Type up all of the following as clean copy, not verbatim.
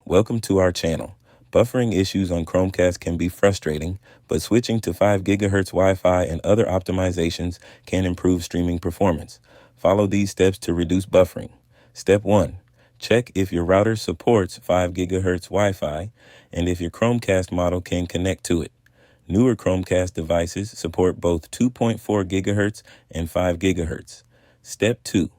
Welcome to our channel. Buffering issues on Chromecast can be frustrating, but switching to 5 GHz Wi-Fi and other optimizations can improve streaming performance. Follow these steps to reduce buffering. Step 1. Check if your router supports 5 GHz Wi-Fi and if your Chromecast model can connect to it. Newer Chromecast devices support both 2.4 GHz and 5 GHz. Step 2.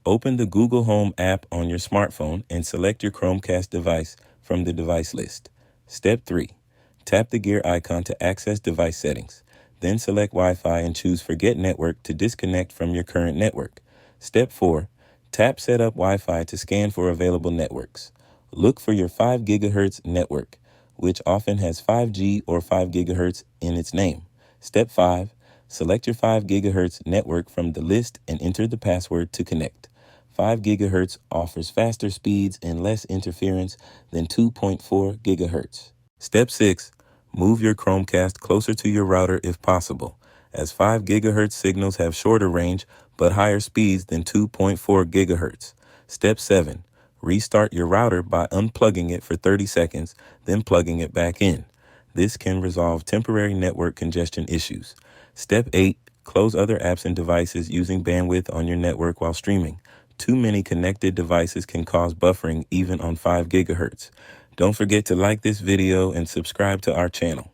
Open the Google Home app on your smartphone and select your Chromecast device from the device list. Step 3. Tap the gear icon to access device settings. Then select Wi-Fi and choose Forget Network to disconnect from your current network. Step 4. Tap Set Up Wi-Fi to scan for available networks. Look for your 5 GHz network, which often has 5G or 5 GHz in its name. Step 5. Select your 5 GHz network from the list and enter the password to connect. 5 GHz offers faster speeds and less interference than 2.4 GHz. Step 6. Move your Chromecast closer to your router if possible, as 5 GHz signals have shorter range but higher speeds than 2.4 GHz. Step 7. Restart your router by unplugging it for 30 seconds, then plugging it back in. This can resolve temporary network congestion issues. Step 8. Close other apps and devices using bandwidth on your network while streaming. Too many connected devices can cause buffering even on 5 GHz. Don't forget to like this video and subscribe to our channel.